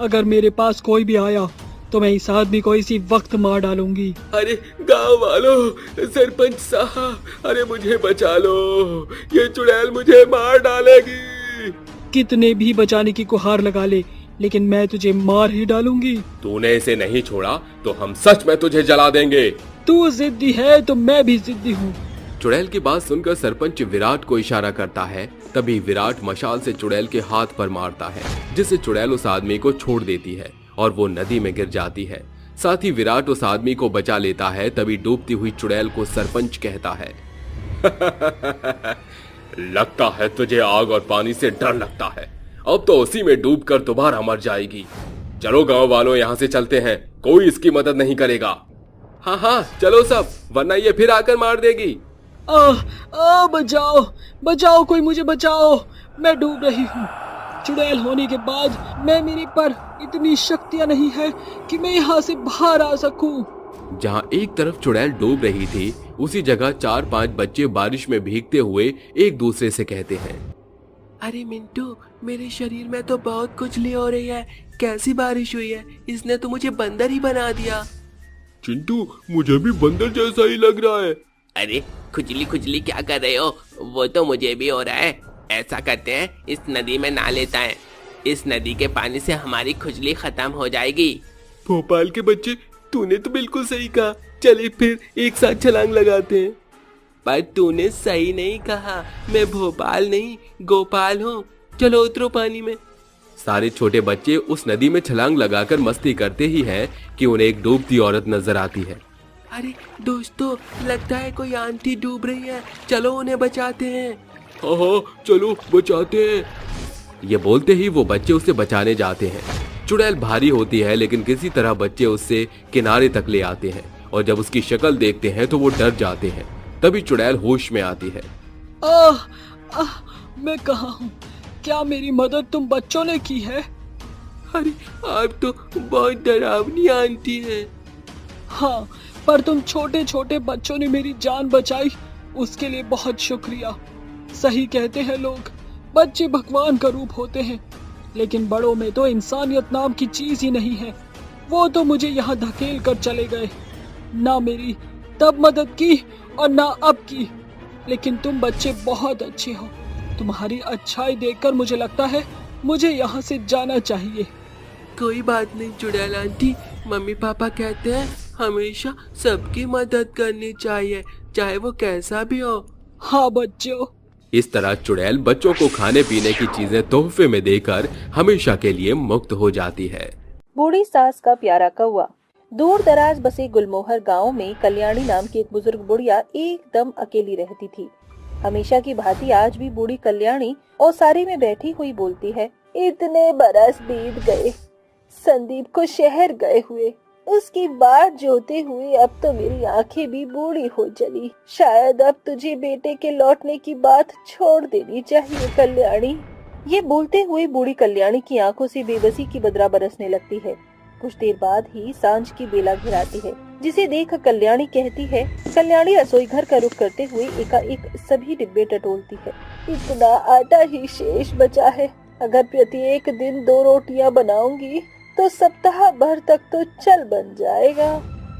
अगर मेरे पास कोई भी आया तो मैं इस आदमी को इसी वक्त मार डालूंगी। अरे गांव वालों, सरपंच साहब, अरे मुझे बचा लो, ये चुड़ैल मुझे मार डालेगी। कितने भी बचाने की गुहार लगा ले, लेकिन मैं तुझे मार ही डालूंगी। तूने इसे नहीं छोड़ा तो हम सच में तुझे जला देंगे। तू जिद्दी है तो मैं भी जिद्दी हूँ। चुड़ैल की बात सुनकर सरपंच विराट को इशारा करता है। तभी विराट मशाल से चुड़ैल के हाथ पर मारता है, जिससे चुड़ैल उस आदमी को छोड़ देती है और वो नदी में गिर जाती है। साथ ही विराट उस आदमी को बचा लेता है। तभी डूबती हुई चुड़ैल को सरपंच कहता है, लगता है तुझे आग और पानी से डर लगता है, अब तो उसी में डूबकर दोबारा मर जाएगी। चलो गांव वालों, यहाँ से चलते हैं, कोई इसकी मदद नहीं करेगा। हाँ हाँ चलो सब, वरना ये फिर आकर मार देगी। बचाओ बचाओ, कोई मुझे बचाओ, मैं डूब रही हूँ। चुड़ैल होने के बाद मेरे पर इतनी शक्तियाँ नहीं है कि मैं यहाँ से बाहर आ सकूं। जहाँ एक तरफ चुड़ैल डूब रही थी, उसी जगह 4-5 बच्चे बारिश में भीगते हुए एक दूसरे से कहते हैं, अरे मिंटू, मेरे शरीर में तो बहुत खुजली हो रही है। कैसी बारिश हुई है, इसने तो मुझे बंदर ही बना दिया। चिंटू, मुझे भी बंदर जैसा ही लग रहा है। अरे खुजली खुजली क्या कर रहे हो, वो तो मुझे भी हो रहा है। ऐसा करते हैं, इस नदी में नहा लेता है, इस नदी के पानी से हमारी खुजली खत्म हो जाएगी। भोपाल के बच्चे, तूने तो बिल्कुल सही कहा। चले फिर एक साथ छलांग लगाते हैं। पर तूने सही नहीं कहा, मैं भोपाल नहीं गोपाल हूँ। चलो उतरो पानी में। सारे छोटे बच्चे उस नदी में छलांग लगाकर मस्ती करते ही हैं कि उन्हें एक डूबती औरत नजर आती है। अरे दोस्तों, लगता है कोई आंटी डूब रही है, चलो उन्हें बचाते हैं। हाँ, चलो बचाते हैं। ये बोलते ही वो बच्चे उसे बचाने जाते हैं। चुड़ैल भारी होती है, लेकिन किसी तरह बच्चे उससे किनारे तक ले आते हैं और जब उसकी शक्ल देखते हैं तो वो डर जाते हैं। तभी चुड़ैल होश में आती है। मैं कहाँ हूँ? क्या मेरी मदद तुम बच्चों ने की है? अरे आप तो बहुत डरावनी आंटी है। हाँ, पर तुम छोटे छोटे बच्चों ने मेरी जान बचाई, उसके लिए बहुत शुक्रिया। सही कहते हैं लोग, बच्चे भगवान का रूप होते हैं, लेकिन बड़ों में तो इंसानियत नाम की चीज ही नहीं है। वो तो मुझे यहाँ धकेल कर चले गए, ना मेरी तब मदद की और ना अब की। लेकिन तुम बच्चे बहुत अच्छे हो। तुम्हारी अच्छाई देखकर मुझे लगता है मुझे यहाँ से जाना चाहिए। कोई बात नहीं चुड़ैल आंटी, मम्मी पापा कहते हैं हमेशा सबकी मदद करनी चाहिए, चाहे वो कैसा भी हो। हाँ बच्चों। इस तरह चुड़ैल बच्चों को खाने पीने की चीजें तोहफे में देकर हमेशा के लिए मुक्त हो जाती है। बूढ़ी सास का प्यारा कौवा। दूर दराज बसे गुलमोहर गांव में कल्याणी नाम की एक बुजुर्ग बुढ़िया एकदम अकेली रहती थी। हमेशा की भांति आज भी बूढ़ी कल्याणी ओसारी में बैठी हुई बोलती है, इतने बरस बीत गए, संदीप को शहर गए हुए, उसकी बाट जोते हुए अब तो मेरी आंखें भी बूढ़ी हो चली। शायद अब तुझे बेटे के लौटने की बात छोड़ देनी चाहिए कल्याणी। ये बोलते हुए बूढ़ी कल्याणी की आंखों से बेबसी की बदरा बरसने लगती है। कुछ देर बाद ही सांझ की बेला घिराती है, जिसे देख कल्याणी कहती है। कल्याणी रसोई घर का रुख करते हुए एकाएक सभी डिब्बे टटोलती है। इतना आटा ही शेष बचा है, अगर प्रत्येक दिन 2 रोटियां बनाऊंगी तो सप्ताह भर तक तो चल बन जाएगा।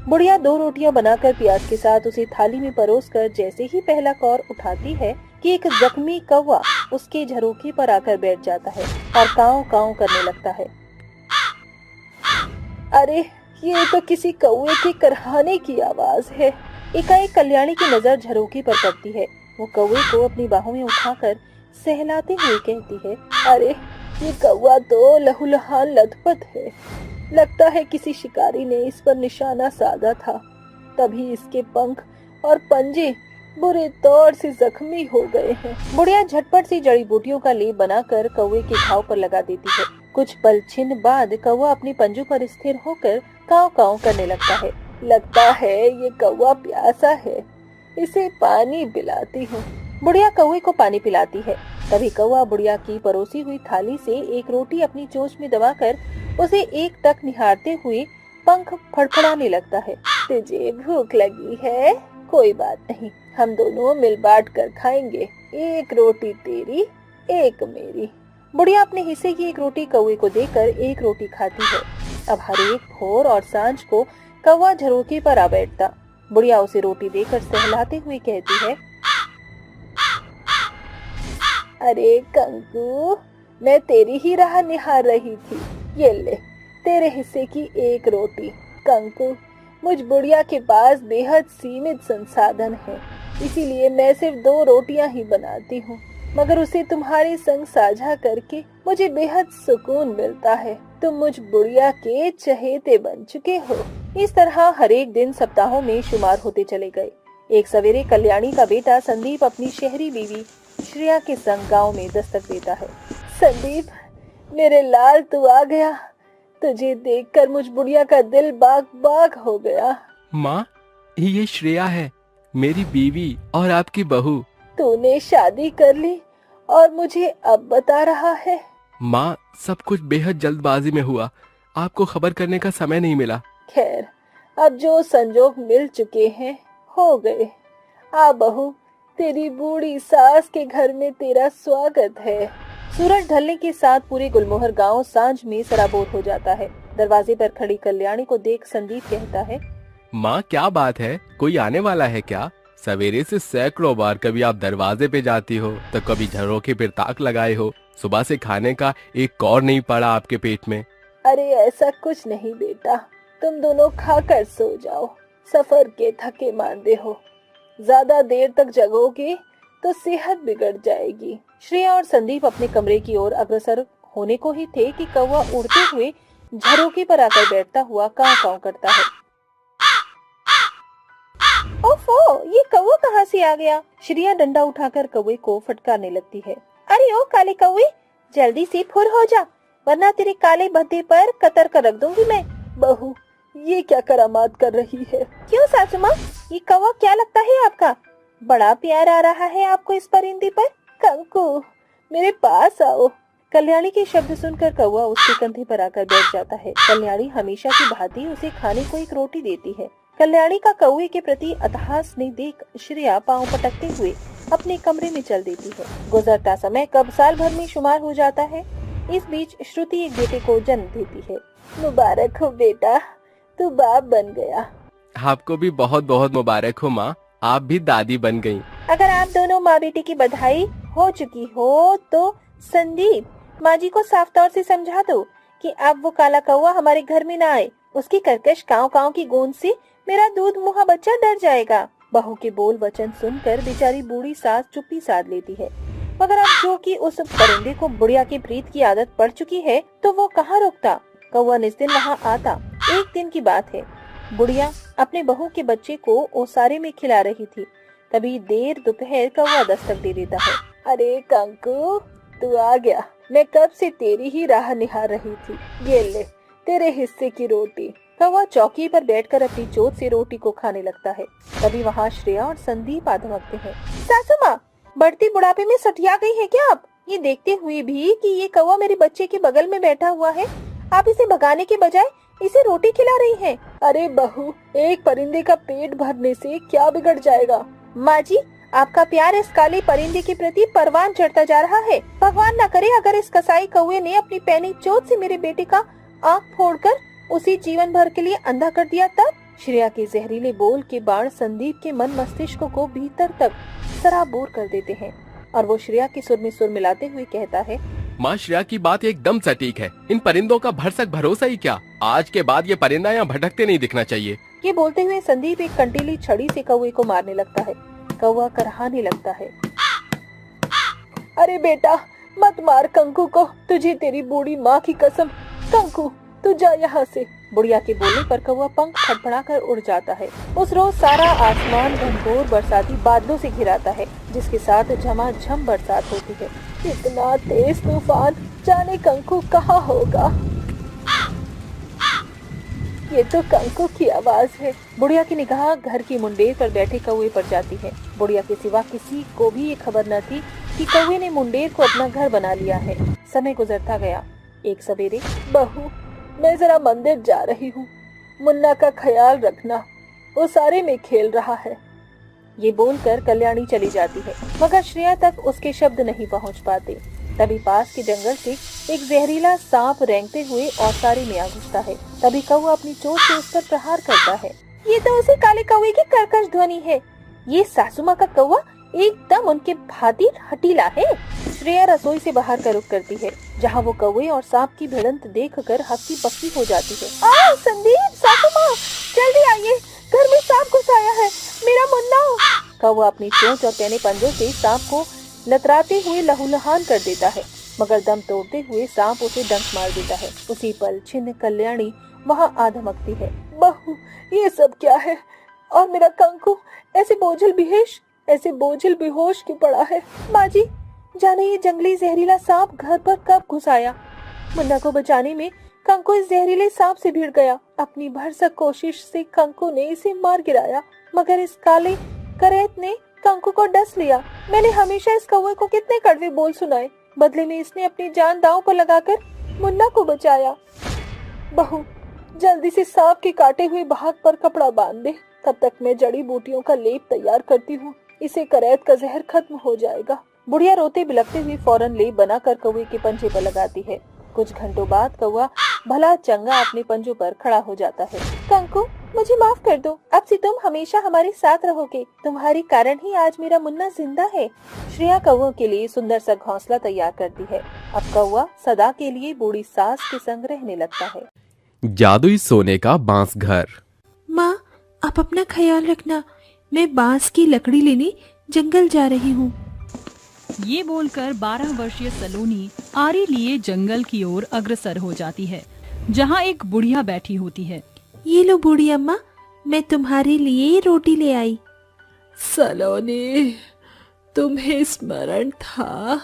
बुढ़िया 2 रोटियां बनाकर प्याज के साथ उसे थाली में परोसकर जैसे ही पहला कौर उठाती है कि एक जख्मी कौवा उसके झरोखे पर आकर बैठ जाता है और कांव कांव करने लगता है। अरे ये तो किसी कौवे के करहाने की आवाज है। एकाएक कल्याणी की नजर झरोखे पर पड़ती है। वो कौवे को अपनी बाहों में उठाकर सहलाते हुए कहती है, अरे ये कौवा तो लहूलुहान लथपथ है, लगता है किसी शिकारी ने इस पर निशाना साधा था, तभी इसके पंख और पंजे बुरे तौर से जख्मी हो गए हैं। बुढ़िया झटपट सी जड़ी बूटियों का लेप बनाकर कौवे के घाव पर लगा देती है। कुछ पल छिन बाद कौवा अपने पंजों पर स्थिर होकर कांव कांव करने लगता है। लगता है ये कौवा प्यासा है, इसे पानी पिलाती हूँ। बुढ़िया कौवे को पानी पिलाती है। तभी कौवा बुढ़िया की परोसी हुई थाली से एक रोटी अपनी चोंच में दबाकर उसे एक टक निहारते हुए पंख फड़फड़ाने लगता है। तुझे भूख लगी है? कोई बात नहीं, हम दोनों मिल बांट कर खाएंगे, एक रोटी तेरी एक मेरी। बुढ़िया अपने हिस्से की एक रोटी कौवे को देकर एक रोटी खाती है। अब हर एक भोर और सांझ को कौवा झरोखे पर आ बैठता। बुढ़िया उसे रोटी देकर सहलाते हुए कहती है, अरे कंकु, मैं तेरी ही राह निहार रही थी, ये ले तेरे हिस्से की एक रोटी। कंकु, मुझ बुढ़िया के पास बेहद सीमित संसाधन है, इसीलिए मैं सिर्फ 2 रोटियां ही बनाती हूँ, मगर उसे तुम्हारे संग साझा करके मुझे बेहद सुकून मिलता है। तुम मुझ बुढ़िया के चहेते बन चुके हो। इस तरह हर एक दिन सप्ताहों में शुमार होते चले गए। एक सवेरे कल्याणी का बेटा संदीप अपनी शहरी बीवी श्रेया के संग गांव में दस्तक देता है। संदीप, मेरे लाल तू आ गया, तुझे देखकर मुझ बुढ़िया का दिल बाग बाग हो गया। माँ, ये श्रेया है, मेरी बीवी और आपकी बहू। तूने शादी कर ली और मुझे अब बता रहा है? माँ, सब कुछ बेहद जल्दबाजी में हुआ, आपको खबर करने का समय नहीं मिला। खैर, अब जो संजोग मिल चुके हैं हो गए। आ बहू, तेरी बूढ़ी सास के घर में तेरा स्वागत है। सूरज ढलने के साथ पूरे गुलमोहर गांव सांझ में सराबोर हो जाता है। दरवाजे पर खड़ी कल्याणी को देख संदीप कहता है, माँ क्या बात है, कोई आने वाला है क्या? सवेरे से सैकड़ों बार कभी आप दरवाजे पे जाती हो तो कभी झरोखे पर ताक लगाए हो। सुबह से खाने का एक कौर नहीं पड़ा आपके पेट में। अरे ऐसा कुछ नहीं बेटा, तुम दोनों खाकर सो जाओ। सफर के थके मांदे हो, ज्यादा देर तक जगोगे तो सेहत बिगड़ जाएगी। श्रेया और संदीप अपने कमरे की ओर अग्रसर होने को ही थे कि कौवा उड़ते हुए झरोखे पर आकर बैठता हुआ काव काव करता है। ओफो, ये कौवा कहाँ से आ गया? श्रेया डंडा उठाकर कौवे को फटकारने लगती है। अरे ओ काले कौवे, जल्दी से फुर हो जा, वरना तेरे काले भद्दे पर कतर कर रख दूंगी मैं। बहू, ये क्या करामात कर रही है? क्यों सासू माँ, ये कौवा क्या लगता है आपका? बड़ा प्यार आ रहा है आपको इस परिंदे पर। कंकु, मेरे पास आओ। कल्याणी के शब्द सुनकर कौवा उसके कंधे पर आकर बैठ जाता है। कल्याणी हमेशा की भांति उसे खाने को एक रोटी देती है। कल्याणी का कौवे के प्रति अथाह स्नेह देख श्रेया पांव पटकते हुए अपने कमरे में चल देती है। गुजरता समय कब साल भर में शुमार हो जाता है। इस बीच श्रुति एक बेटे को जन्म देती है। मुबारक हो बेटा, तू बाप बन गया। आपको भी बहुत बहुत मुबारक हो माँ, आप भी दादी बन गयी। अगर आप दोनों माँ बेटी की बधाई हो चुकी हो तो संदीप, माँ जी को साफ तौर से समझा दो कि अब वो काला कौवा हमारे घर में न आए। उसकी कर्कश काव काव की गूंज से मेरा दूध मुहा बच्चा डर जाएगा। बहू के बोल वचन सुनकर बेचारी बूढ़ी सास चुप्पी साध लेती है। मगर अब जो कि उस परिंदे को बुढ़िया की प्रीत की आदत पड़ चुकी है तो वो कहाँ रुकता। कौवा निस्दिन वहाँ आता। एक दिन की बात है, बुढ़िया अपने बहू के बच्चे को ओसारे में खिला रही थी। तभी देर दोपहर कौवा दस्तक दे देता है। अरे कंकु, तू आ गया, मैं कब से तेरी ही राह निहार रही थी। ये ले तेरे हिस्से की रोटी। कौवा चौकी पर बैठकर अपनी चोट से रोटी को खाने लगता है। तभी वहाँ श्रेया और संदीप आ धमकते हैं। सासू माँ, बढ़ती बुढ़ापे में सठिया गई है क्या आप? ये देखते हुए भी कि ये कौवा मेरे बच्चे के बगल में बैठा हुआ है, आप इसे भगाने के बजाय इसे रोटी खिला रही हैं। अरे बहू, एक परिंदे का पेट भरने से क्या बिगड़ जाएगा? माँ जी, आपका प्यार इस काले परिंदे के प्रति परवान चढ़ता जा रहा है। भगवान न करे अगर इस कसाई कौवे ने अपनी पैनी चोट से मेरे बेटे का आँख फोड़कर उसी जीवन भर के लिए अंधा कर दिया तब। श्रेया के जहरीले बोल के बाण संदीप के मन मस्तिष्क को भीतर तक सराबोर कर देते हैं और वो श्रेया के सुर में सुर मिलाते हुए कहता है, माँ श्रेया की बात एकदम सटीक है। इन परिंदों का भरसक भरोसा ही क्या। आज के बाद ये परिंदा यहाँ भटकते नहीं दिखना चाहिए। ये बोलते हुए संदीप एक कंटीली छड़ी से कौवे को मारने लगता है। कौवा करहाने लगता है। अरे बेटा, मत मार कंकु को, तुझे तेरी बूढ़ी माँ की कसम। कंकु, तू जा यहाँ से। बुढ़िया के बोलने पर कौवा पंख फड़फड़ाकर उड़ जाता है। उस रोज सारा आसमान घनघोर बरसाती बादलों से घिराता है, जिसके साथ झमाझम बरसात होती है। इतना तेज तूफान, जाने कंकु कहाँ होगा। ये तो कंकु की आवाज है। बुढ़िया की निगाह घर की मुंडेर पर बैठे कौवे पर जाती है। बुढ़िया के सिवा किसी को भी ये खबर न थी कि कौवे ने मुंडेर को अपना घर बना लिया है। समय गुजरता गया। एक सवेरे, बहू, मैं जरा मंदिर जा रही हूँ, मुन्ना का ख्याल रखना, वो सारे में खेल रहा है। ये बोलकर कल्याणी चली जाती है, मगर श्रेया तक उसके शब्द नहीं पहुँच पाते। तभी पास के जंगल से एक जहरीला सांप रेंगते हुए औसारे में आ घुसता है। तभी कौवा अपनी चोट से उस पर प्रहार करता है। ये तो उसी काले कौवे की कर्कश ध्वनि है। ये सासू माँ का कौवा एकदम उनके भांति हटीला है। श्रेया रसोई से बाहर का रुख करती है, जहाँ वो कौवे और सांप की भिड़ंत देखकर हक्की बक्की हो जाती है। आ संदीप, सासू माँ, जल्दी आइए, घर में सांप घुस आया है, मेरा मुन्ना। कौवा अपनी चोंच और पैने पंजों से सांप को लतराते हुए लहूलुहान कर देता है, मगर दम तोड़ते हुए सांप उसे डंक मार देता है। उसी पल छिन्न कल्याणी वहाँ आ धमकती है। बहू, ये सब क्या है? और मेरा कंकु ऐसे बोझल बेहोश क्यों पड़ा है? माँ जी, जाने ये जंगली जहरीला सांप घर पर कब घुस आया? मुन्ना को बचाने में कंकु इस जहरीले सांप से भिड़ गया। अपनी भरसक कोशिश से कंकु ने इसे मार गिराया, मगर इस काले करैत ने कंकु को डस लिया। मैंने हमेशा इस कौवे को कितने कड़वे बोल सुनाए, बदले में इसने अपनी जान दांव पर लगाकर मुन्ना को बचाया। बहू, जल्दी से सांप के काटे हुए भाग पर कपड़ा बांध दे, तब तक मैं जड़ी बूटियों का लेप तैयार करती हूँ। इसे करैत का जहर खत्म हो जाएगा। बुढ़िया रोते बिलखते हुए फौरन लेप बनाकर कौवे के पंजे पर लगाती है। कुछ घंटों बाद कौवा भला चंगा अपने पंजों पर खड़ा हो जाता है। कंकु, मुझे माफ कर दो, अब से तुम हमेशा हमारे साथ रहोगे। तुम्हारे कारण ही आज मेरा मुन्ना जिंदा है। श्रेया कौवों के लिए सुंदर सा घोंसला तैयार करती है। अब कौवा सदा के लिए बूढ़ी सास के संग रहने लगता है। जादुई सोने का बांस घर। माँ, आप अपना ख्याल रखना, मैं बांस की लकड़ी लेने जंगल जा रही हूँ। ये बोलकर 12 वर्षीय सलोनी आरी लिए जंगल की ओर अग्रसर हो जाती है, जहाँ एक बुढ़िया बैठी होती है। ये लो बूढ़ी अम्मा, मैं तुम्हारे लिए रोटी ले आई। सलोनी, तुम्हें स्मरण था?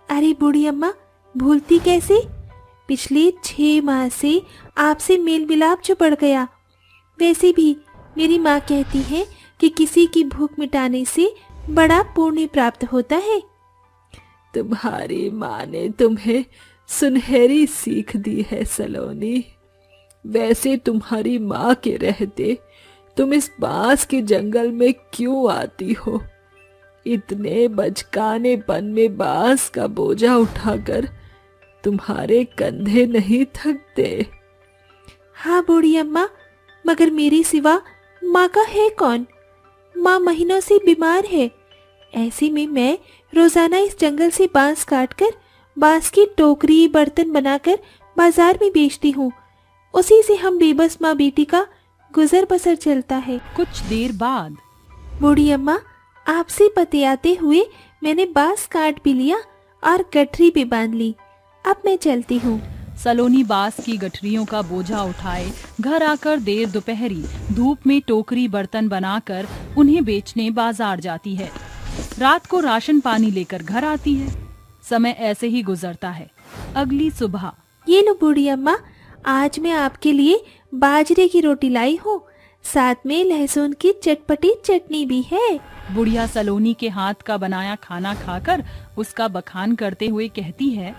अरे बूढ़ी अम्मा, भूलती कैसे? पिछले 6 माह से आपसे मेल मिलाप जो बढ़ गया। वैसे भी मेरी माँ कहती है कि किसी की भूख मिटाने से बड़ा पुण्य प्राप्त होता है। तुम्हारी माँ ने तुम्हें सुनहरी सीख दी है सलोनी। वैसे तुम्हारी माँ के रहते तुम इस बांस के जंगल में क्यों आती हो? इतने बचकानेपन में बांस का बोझा उठाकर तुम्हारे कंधे नहीं थकते। हाँ बूढ़ी अम्मा, मगर मेरे सिवा माँ का है कौन? माँ महीनों से बीमार है। ऐसे में मैं रोजाना इस जंगल से बांस काटकर बांस की टोकरी बर्तन बनाकर बाजार में बेचती हूँ। उसी से हम बेबस माँ बेटी का गुजर बसर चलता है। कुछ देर बाद बूढ़ी अम्मा, आपसे पतियाते हुए मैंने बांस काट भी लिया और गठरी भी बांध ली। अब मैं चलती हूँ। सलोनी बांस की गठरियों का बोझा उठाए घर आकर देर दोपहरी धूप में टोकरी बर्तन बनाकर उन्हें बेचने बाजार जाती है। रात को राशन पानी लेकर घर आती है। समय ऐसे ही गुजरता है। अगली सुबह, ये लो बूढ़ी अम्मा, आज मैं आपके लिए बाजरे की रोटी लाई हूँ, साथ में लहसुन की चटपटी चटनी भी है। बुढ़िया सलोनी के हाथ का बनाया खाना खाकर उसका बखान करते हुए कहती है,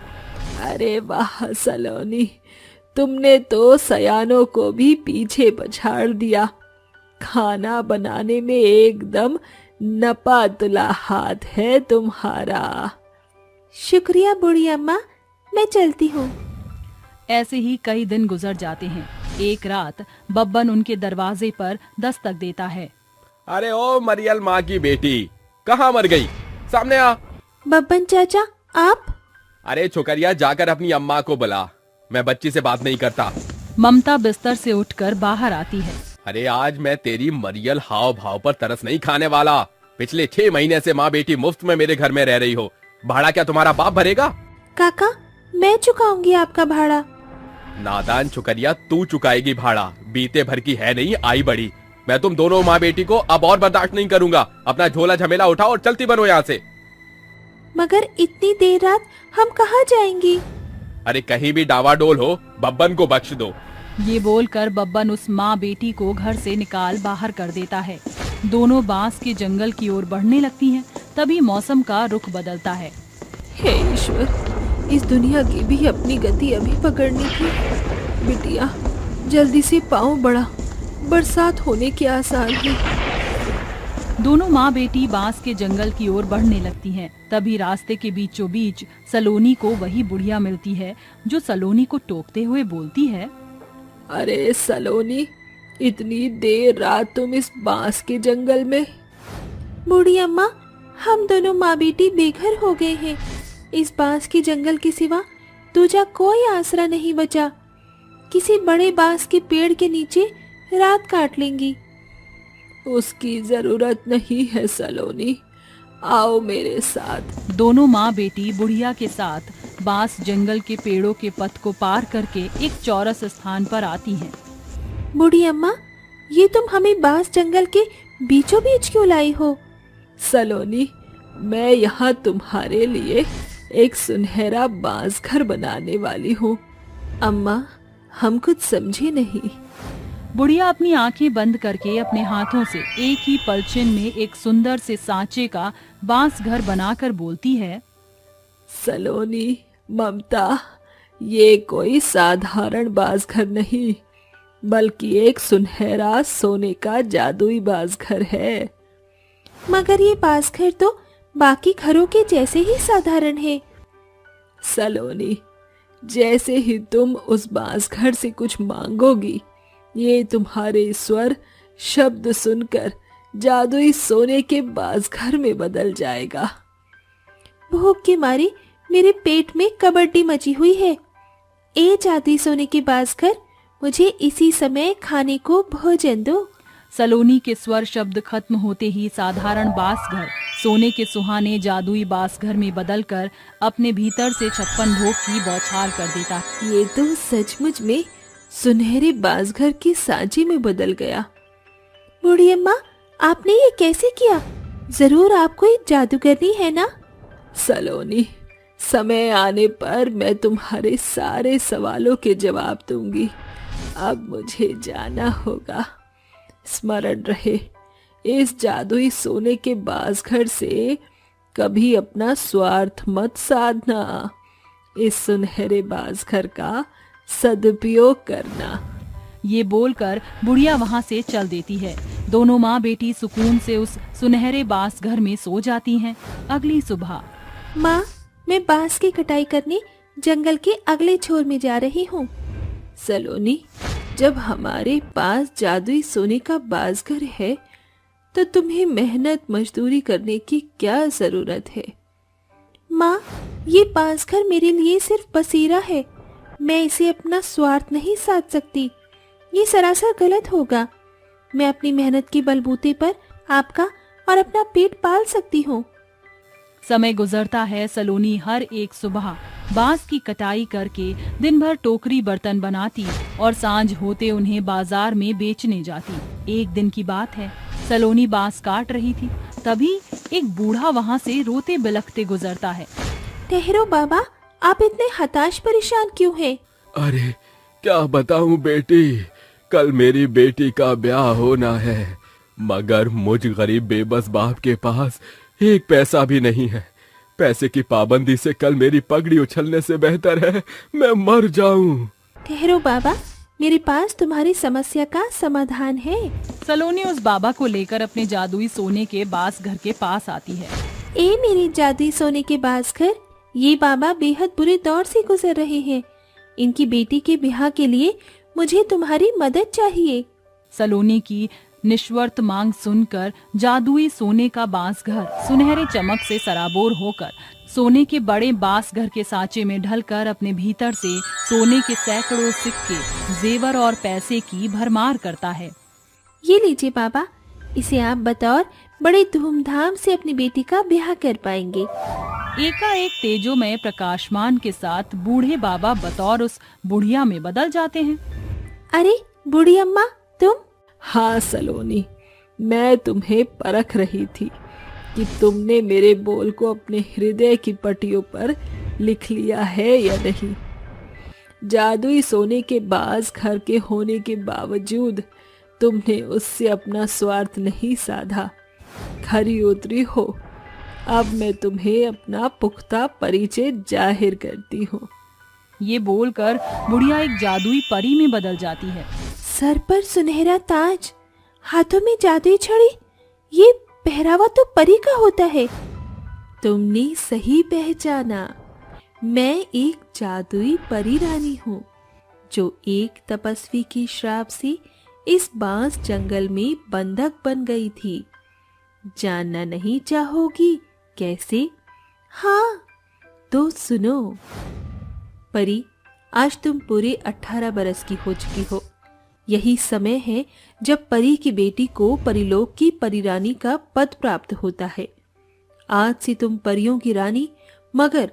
अरे वाह सलोनी, तुमने तो सयानों को भी पीछे पछाड़ दिया। खाना बनाने में एकदम नपा तुला हाथ है तुम्हारा। शुक्रिया बूढ़ी अम्मा, मैं चलती हूँ। ऐसे ही कई दिन गुजर जाते हैं। एक रात बब्बन उनके दरवाजे पर दस्तक देता है। अरे ओ मरियल माँ की बेटी, कहाँ मर गई? सामने आ। बब्बन चाचा, आप? अरे छोकरिया, जाकर अपनी अम्मा को बुला, मैं बच्ची से बात नहीं करता। ममता बिस्तर से उठकर बाहर आती है। अरे आज मैं तेरी मरियल हाव भाव पर तरस नहीं खाने वाला। पिछले 6 महीने से माँ बेटी मुफ्त में मेरे घर में रह रही हो। भाड़ा क्या तुम्हारा बाप भरेगा? काका, मैं चुकाऊंगी आपका भाड़ा। नादान छोकरिया, तू चुकाएगी भाड़ा। बीते भर की है नहीं, आई बड़ी। मैं तुम दोनों माँ बेटी को अब और बर्दाश्त नहीं करूंगा। अपना झोला झमेला उठाओ और चलती बनो यहाँ से। मगर इतनी देर रात हम कहाँ जाएंगी? अरे कहीं भी डावाडोल हो, बब्बन को बख्श दो। ये बोलकर बब्बन उस माँ बेटी को घर से निकाल बाहर कर देता है। दोनों बांस के जंगल की ओर बढ़ने लगती हैं। तभी मौसम का रुख बदलता है। हे ईश्वर, इस दुनिया की भी अपनी गति अभी पकड़नी थी। बिटिया, जल्दी से पाँव बढ़ा, बरसात होने के आसार है। दोनों माँ बेटी बांस के जंगल की ओर बढ़ने लगती हैं। तभी रास्ते के बीचों बीच सलोनी को वही बुढ़िया मिलती है जो सलोनी को टोकते हुए बोलती है, अरे सलोनी, इतनी देर रात तुम इस बांस के जंगल में? बूढ़ी अम्मा, हम दोनों माँ बेटी बेघर हो गए हैं। इस बांस के जंगल के सिवा दूजा कोई आसरा नहीं बचा। किसी बड़े बांस के पेड़ के नीचे रात काट लेंगी। उसकी जरूरत नहीं है सलोनी, आओ मेरे साथ। दोनों माँ बेटी बुढ़िया के साथ बांस जंगल के पेड़ों के पथ को पार करके एक चौरस स्थान पर आती हैं। बूढ़ी अम्मा, ये तुम हमें बांस जंगल के बीचों बीच क्यों लाई हो? सलोनी, मैं यहाँ तुम्हारे लिए एक सुनहरा बांस घर बनाने वाली हूँ। अम्मा, हम कुछ समझे नहीं। बुढ़िया अपनी आंखें बंद करके अपने हाथों से एक ही पलछिन में एक सुंदर से सांचे का बांस घर बनाकर बोलती है, सलोनी, ममता, ये कोई साधारण बांस घर नहीं, बल्कि एक सुनहरा सोने का जादुई बांस घर है। मगर ये बांस घर तो बाकी घरों के जैसे ही साधारण है। सलोनी, जैसे ही तुम उस बांस घर से कुछ मांगोगी, ये तुम्हारे स्वर शब्द सुनकर जादुई सोने के बांस घर में बदल जाएगा। भूख के मारे मेरे पेट में कबड्डी मची हुई है। ए जादुई सोने के बांस घर, मुझे इसी समय खाने को भोजन दो। सलोनी के स्वर शब्द खत्म होते ही साधारण बांस घर सोने के सुहाने जादुई बांस घर में बदलकर अपने भीतर से 56 भोग की बौछार कर देता। ये तो सचमुच में सुनहरे बांस घर की सांची में बदल गया। बूढ़ी अम्मा, आपने ये कैसे किया? जरूर आप कोई जादूगरनी है ना? सलोनी, समय आने पर मैं तुम्हारे सारे सवालों के जवाब दूंगी। अब मुझे जाना होगा। स्मरण रहे, इस जादुई सोने के बांस घर से कभी अपना स्वार्थ मत साधना। इस सुनहरे बांस घर का सदुपयोग करना। ये बोलकर बुढ़िया वहाँ से चल देती है। दोनों माँ बेटी सुकून से उस सुनहरे बांस घर में सो जाती हैं। अगली सुबह, माँ, मैं बांस की कटाई करने जंगल के अगले छोर में जा रही हूँ। सलोनी, जब हमारे पास जादुई सोने का बांस घर है तो तुम्हें मेहनत मजदूरी करने की क्या जरूरत है? माँ, ये बांस घर मेरे लिए सिर्फ बसेरा है। मैं इसे अपना स्वार्थ नहीं साध सकती। ये सरासर गलत होगा। मैं अपनी मेहनत के बलबूते पर आपका और अपना पेट पाल सकती हूँ। समय गुजरता है। सलोनी हर एक सुबह बांस की कटाई करके दिन भर टोकरी बर्तन बनाती और सांझ होते उन्हें बाजार में बेचने जाती। एक दिन की बात है, सलोनी बांस काट रही थी, तभी एक बूढ़ा वहाँ से रोते बिलखते गुजरता है। ठहरो बाबा, आप इतने हताश परेशान क्यों हैं? अरे क्या बताऊं बेटी, कल मेरी बेटी का ब्याह होना है, मगर मुझ गरीब बेबस बाप के पास एक पैसा भी नहीं है। पैसे की पाबंदी से कल मेरी पगड़ी उछलने से बेहतर है मैं मर जाऊं। ठहरो बाबा, मेरे पास तुम्हारी समस्या का समाधान है। सलोनी उस बाबा को लेकर अपने जादुई सोने के बांस घर के पास आती है। ए मेरे जादुई सोने के बांस घर, ये बाबा बेहद बुरे दौर से गुजर रहे हैं। इनकी बेटी के ब्याह के लिए मुझे तुम्हारी मदद चाहिए। सलोनी की निश्वर्त मांग सुनकर जादुई सोने का बांस घर सुनहरे चमक से सराबोर होकर सोने के बड़े बांस घर के सांचे में ढलकर अपने भीतर से सोने के सैकड़ों सिक्के, जेवर और पैसे की भरमार करता है। ये लीजिए बाबा, इसे आप बतौर बड़े धूमधाम से अपनी बेटी का ब्याह कर पाएंगे। एकाएक तेजोमय प्रकाशमान के साथ बूढ़े बाबा बतौर उस बुढ़िया में बदल जाते हैं। अरे बूढ़ी अम्मा, तुम? हाँ सलोनी, मैं तुम्हें परख रही थी कि तुमने मेरे बोल को अपने हृदय की पट्टियों पर लिख लिया है या नहीं। जादुई सोने के बांस घर के होने के बावजूद तुमने उससे अपना स्वार्थ नहीं साधा, खरी उतरी हो। अब मैं तुम्हें अपना पुख्ता परिचय जाहिर करती हूँ। ये बोलकर बुढ़िया एक जादुई परी में बदल जाती है। सर पर सुनहरा ताज, हाथों में जादुई छड़ी, ये पहरावा तो परी का होता है। तुमने सही पहचाना, मैं एक जादुई परी रानी हूँ जो एक तपस्वी की श्राप से इस बांस जंगल में बंधक बन गई थी। जानना नहीं चाहोगी कैसे? हाँ, तो सुनो। परी, आज तुम पूरे 18 बरस की हो चुकी हो। यही समय है जब परी की बेटी को परिलोक की परिरानी का पद प्राप्त होता है। आज से तुम परियों की रानी, मगर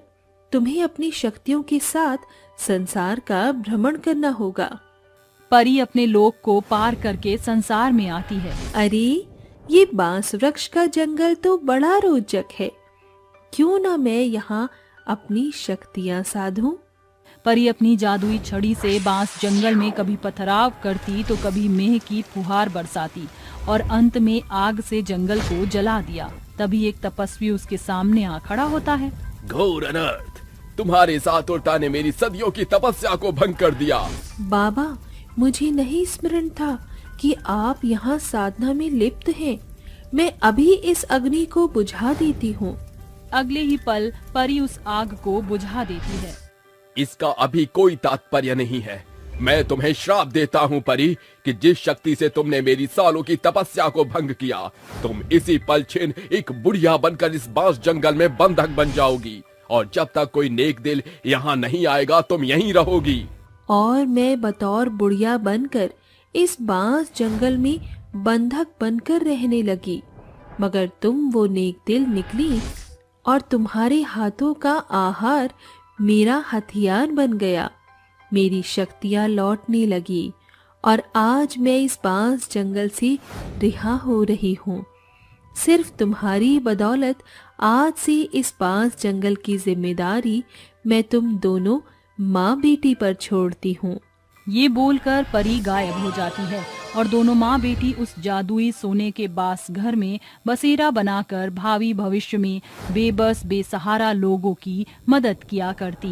तुम्हें अपनी शक्तियों के साथ संसार का भ्रमण करना होगा। परी अपने लोक को पार करके संसार में आती है। अरे, ये बांस वृक्ष का जंगल तो बड़ा रोचक है, क्यों ना मैं यहाँ अपनी शक्तियाँ साधूं? परी अपनी जादुई छड़ी से बांस जंगल में कभी पथराव करती तो कभी मेह की फुहार बरसाती और अंत में आग से जंगल को जला दिया। तभी एक तपस्वी उसके सामने आ खड़ा होता है। घोर अनर्थ, तुम्हारे साथ उल्टा ने मेरी सदियों की तपस्या को भंग कर दिया। बाबा, मुझे नहीं स्मरण था कि आप यहाँ साधना में लिप्त हैं। मैं अभी इस अग्नि को बुझा देती हूँ। अगले ही पल परी उस आग को बुझा देती है। इसका अभी कोई तात्पर्य नहीं है। मैं तुम्हें श्राप देता हूँ परी कि जिस शक्ति से तुमने मेरी सालों की तपस्या को भंग किया, तुम इसी पल छिन एक बुढ़िया बनकर इस बांस जंगल में बंधक बन जाओगी और जब तक कोई नेक दिल यहाँ नहीं आएगा तुम यहीं रहोगी। और मैं बतौर बुढ़िया बनकर इस बांस जंगल में बंधक बनकर रहने लगी, मगर तुम वो नेक दिल निकली और तुम्हारे हाथों का आहार मेरा हथियार बन गया। मेरी शक्तियां लौटने लगी और आज मैं इस बांस जंगल से रिहा हो रही हूँ। सिर्फ तुम्हारी बदौलत आज से इस बांस जंगल की जिम्मेदारी मैं तुम दोनों माँ बेटी पर छोड़ती हूँ। ये बोलकर परी गायब हो जाती है और दोनों माँ बेटी उस जादुई सोने के बास घर में बसेरा बनाकर भावी भविष्य में बेबस बेसहारा लोगों की मदद किया करती।